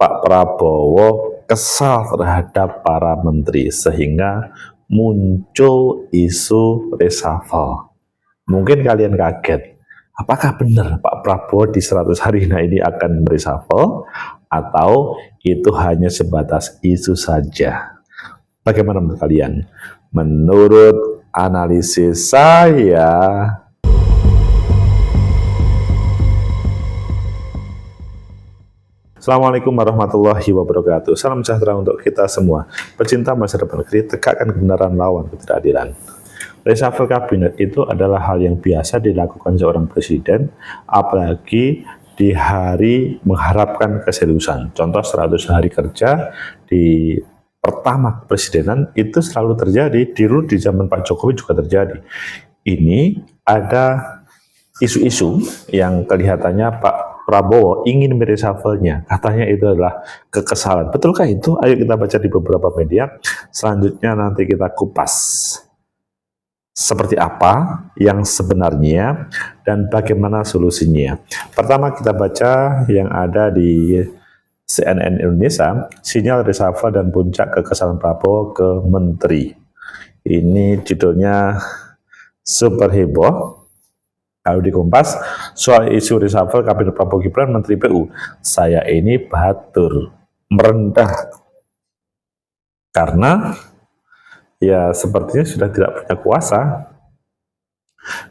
Pak Prabowo kesal terhadap para menteri sehingga muncul isu reshuffle. Mungkin kalian kaget, apakah benar Pak Prabowo di 100 hari ini akan reshuffle atau itu hanya sebatas isu saja? Bagaimana menurut kalian? Menurut analisis saya, Assalamualaikum warahmatullahi wabarakatuh. Salam sejahtera untuk kita semua. Pecinta masa depan negeri, tegakkan kebenaran, lawan ketidakadilan. Reshuffle kabinet itu adalah hal yang biasa dilakukan seorang presiden, apalagi di hari mengharapkan keseriusan. Contoh 100 hari kerja di pertama kepresidenan itu selalu terjadi. Dulu di zaman Pak Jokowi juga terjadi. Ini ada isu-isu yang kelihatannya Pak Prabowo ingin mereshuffle-nya. Katanya itu adalah kekesalan. Betulkah itu? Ayo kita baca di beberapa media. Selanjutnya nanti kita kupas seperti apa yang sebenarnya dan bagaimana solusinya. Pertama kita baca yang ada di CNN Indonesia, sinyal reshuffle dan puncak kekesalan Prabowo ke menteri. Ini judulnya super heboh. Kalau di Kompas, soal isu reshuffle kabinet Prabowo Gibran Menteri PU, saya ini batur, merendah. Karena ya sepertinya sudah tidak punya kuasa.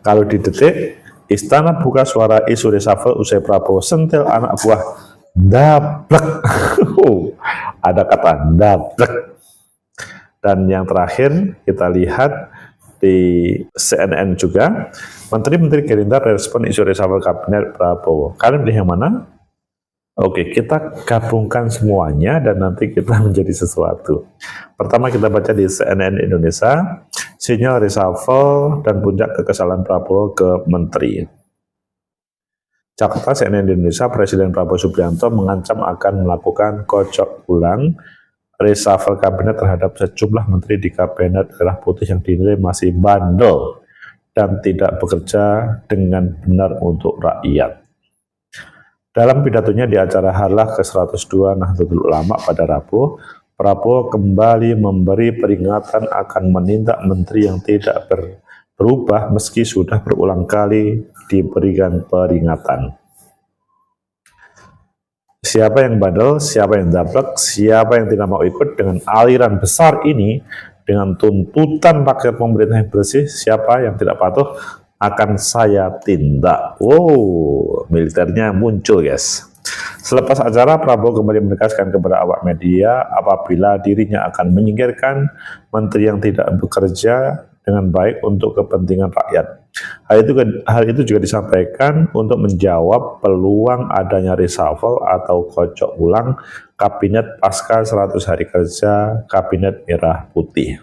Kalau di Detik, Istana buka suara isu reshuffle usai Prabowo sentil anak buah dablek. Ada kata dablek. Dan yang terakhir kita lihat di CNN juga, Menteri-Menteri Gerindra respon isu reshuffle kabinet Prabowo. Kalian pilih yang mana? Oke, kita gabungkan semuanya dan nanti kita menjadi sesuatu. Pertama kita baca di CNN Indonesia, sinyal reshuffle dan puncak kekesalan Prabowo ke menteri. Jakarta, CNN Indonesia, Presiden Prabowo Subianto mengancam akan melakukan kocok ulang reshuffle kabinet terhadap sejumlah menteri di kabinet merah putih yang dinilai masih bandel dan tidak bekerja dengan benar untuk rakyat. Dalam pidatonya di acara Harlah ke-102 Nahdlatul Ulama pada Rabu, Prabowo kembali memberi peringatan akan menindak menteri yang tidak berubah meski sudah berulang kali diberikan peringatan. Siapa yang bandel, siapa yang dablek, siapa yang tidak mau ikut dengan aliran besar ini, dengan tuntutan rakyat pemerintah yang bersih, siapa yang tidak patuh akan saya tindak. Wow, militernya muncul guys. Selepas acara, Prabowo kembali menegaskan kepada awak media apabila dirinya akan menyingkirkan menteri yang tidak bekerja dengan baik untuk kepentingan rakyat. Hal itu juga disampaikan untuk menjawab peluang adanya reshuffle atau kocok ulang kabinet pasca 100 hari kerja kabinet merah putih.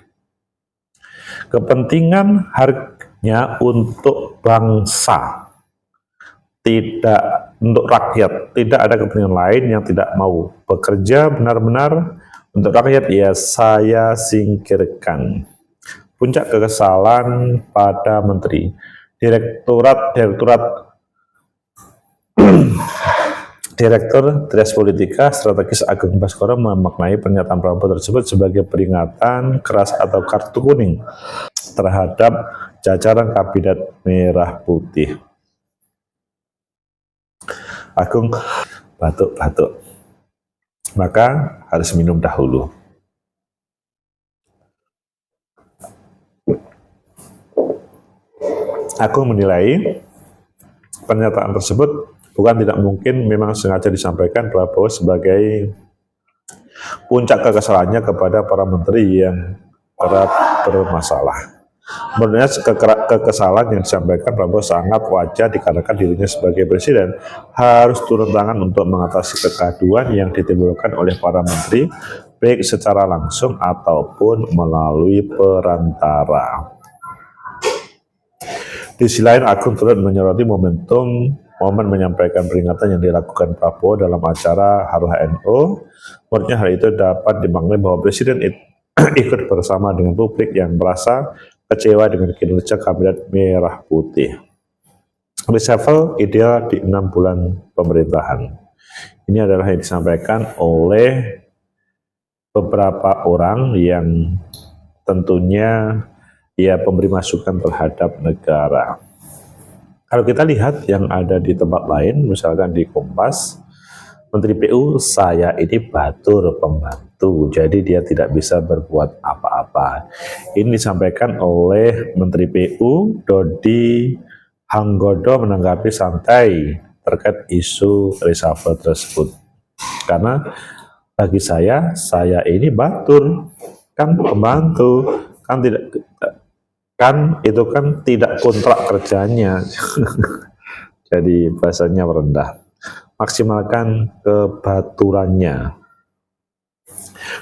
Kepentingan harganya untuk bangsa, tidak untuk rakyat. Tidak ada kepentingan lain yang tidak mau bekerja benar-benar untuk rakyat, ya saya singkirkan. Puncak kekesalan pada menteri. Direktur Trias Politika Strategis Agung Baskoro memaknai pernyataan Prabowo tersebut sebagai peringatan keras atau kartu kuning terhadap jajaran kabinet merah putih. Agung batuk-batuk, maka harus minum dahulu. Agung menilai pernyataan tersebut bukan tidak mungkin memang sengaja disampaikan Prabowo sebagai puncak kekesalannya kepada para menteri yang kerap bermasalah. Menurutnya kekesalan yang disampaikan Prabowo sangat wajar dikarenakan dirinya sebagai presiden harus turun tangan untuk mengatasi kegaduhan yang ditimbulkan oleh para menteri baik secara langsung ataupun melalui perantara. Di sisi lain, Agung turut menyoroti momen menyampaikan peringatan yang dilakukan Prabowo dalam acara Harlah NU. Menurutnya hal itu dapat dimaknai bahwa Presiden ikut bersama dengan publik yang merasa kecewa dengan kinerja kabinet merah putih. Reshuffle ideal di 6 bulan pemerintahan. Ini adalah yang disampaikan oleh beberapa orang yang tentunya ya pemberi masukan terhadap negara. Kalau kita lihat yang ada di tempat lain, misalkan di Kompas, Menteri PU, saya ini batur pembantu, jadi dia tidak bisa berbuat apa-apa. Ini disampaikan oleh Menteri PU, Dodi Hanggodo, menanggapi santai terkait isu reshuffle tersebut. Karena bagi saya ini batur, kan pembantu, kan tidak kontrak kerjanya. Jadi bahasanya rendah. Maksimalkan kebaturannya.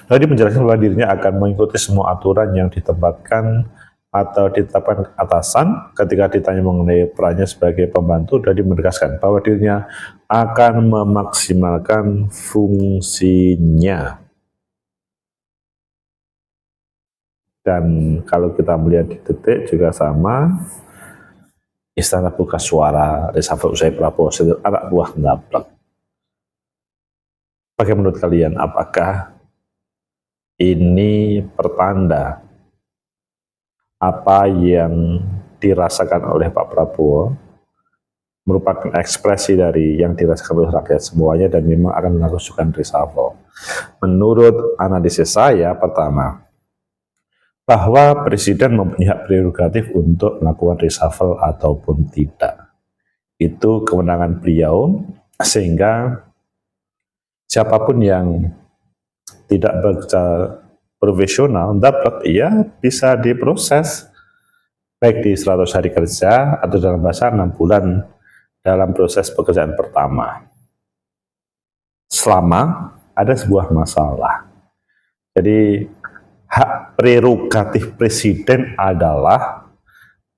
Tadi menjelaskan bahwa dirinya akan mengikuti semua aturan yang ditempatkan atau ditetapkan atasan. Ketika ditanya mengenai perannya sebagai pembantu, Dodi menegaskan bahwa dirinya akan memaksimalkan fungsinya. Dan kalau kita melihat di Detik juga sama, Istana Buka Suara, reshuffle usai Prabowo, anak buah mendaplek. Bagaimana menurut kalian, apakah ini pertanda apa yang dirasakan oleh Pak Prabowo merupakan ekspresi dari yang dirasakan oleh rakyat semuanya dan memang akan melakukan reshuffle? Menurut analisis saya, pertama, bahwa Presiden mempunyai hak prerogatif untuk melakukan reshuffle ataupun tidak. Itu kewenangan beliau, sehingga siapapun yang tidak bekerja profesional, dapat bisa diproses, baik di 100 hari kerja atau dalam bahasa 6 bulan dalam proses pekerjaan pertama. Selama ada sebuah masalah. Jadi, hak prerogatif Presiden adalah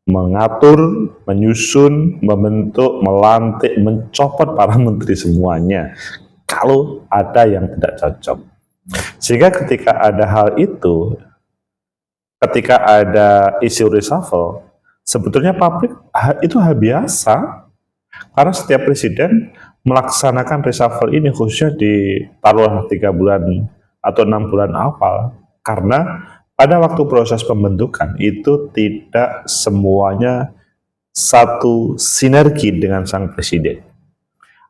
mengatur, menyusun, membentuk, melantik, mencopot para menteri semuanya kalau ada yang tidak cocok. Sehingga ketika ada hal itu, ketika ada isu reshuffle, sebetulnya publik itu hal biasa, karena setiap presiden melaksanakan reshuffle ini khususnya di taruhlah 3 bulan atau 6 bulan awal. Karena pada waktu proses pembentukan itu tidak semuanya satu sinergi dengan sang presiden.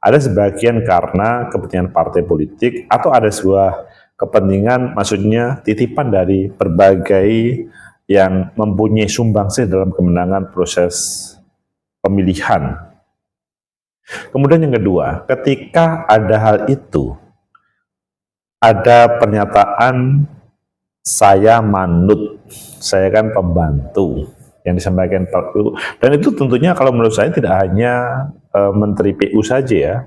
Ada sebagian karena kepentingan partai politik atau ada sebuah kepentingan, maksudnya titipan dari berbagai yang mempunyai sumbangsih dalam kemenangan proses pemilihan. Kemudian yang kedua, ketika ada hal itu, ada pernyataan saya manut, saya kan pembantu yang disampaikan Pak PU. Dan itu tentunya kalau menurut saya tidak hanya Menteri PU saja ya,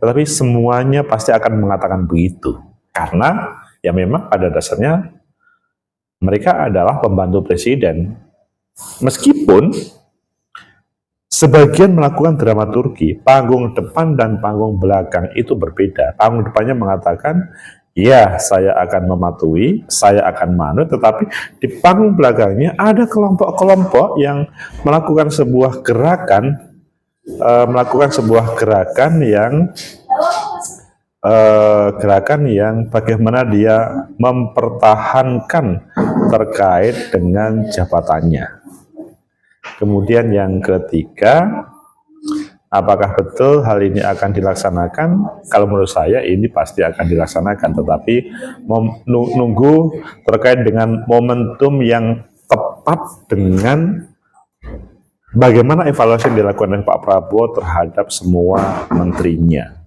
tetapi semuanya pasti akan mengatakan begitu. Karena ya memang pada dasarnya mereka adalah pembantu presiden. Meskipun sebagian melakukan dramaturgi, panggung depan dan panggung belakang itu berbeda. Panggung depannya mengatakan, ya, saya akan mematuhi, saya akan manut, tetapi di panggung belakangnya ada kelompok-kelompok yang melakukan sebuah gerakan, yang bagaimana dia mempertahankan terkait dengan jabatannya. Kemudian yang ketiga, apakah betul hal ini akan dilaksanakan? Kalau menurut saya ini pasti akan dilaksanakan, tetapi nunggu terkait dengan momentum yang tepat dengan bagaimana evaluasi yang dilakukan oleh Pak Prabowo terhadap semua menterinya.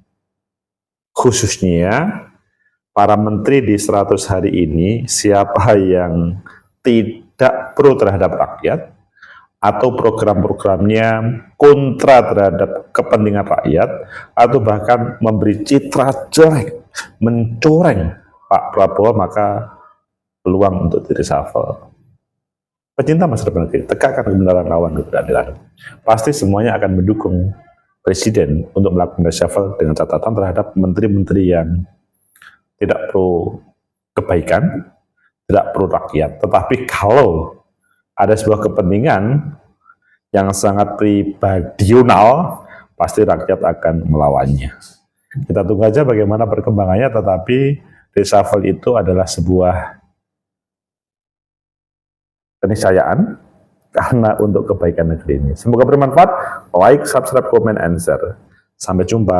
Khususnya para menteri di 100 hari ini, siapa yang tidak pro terhadap rakyat, atau program-programnya kontra terhadap kepentingan rakyat, atau bahkan memberi citra jelek, mencoreng Pak Prabowo, maka peluang untuk di-reshuffle. Pecinta masa depan negeri, tegakkan kebenaran, lawan ketidakadilan. Pasti semuanya akan mendukung Presiden untuk melakukan reshuffle dengan catatan terhadap menteri-menteri yang tidak pro kebaikan, tidak pro rakyat. Tetapi kalau ada sebuah kepentingan yang sangat pribadional, pasti rakyat akan melawannya. Kita tunggu aja bagaimana perkembangannya, tetapi reshuffle itu adalah sebuah keniscayaan karena untuk kebaikan negeri ini. Semoga bermanfaat. Like, subscribe, comment, and share. Sampai jumpa.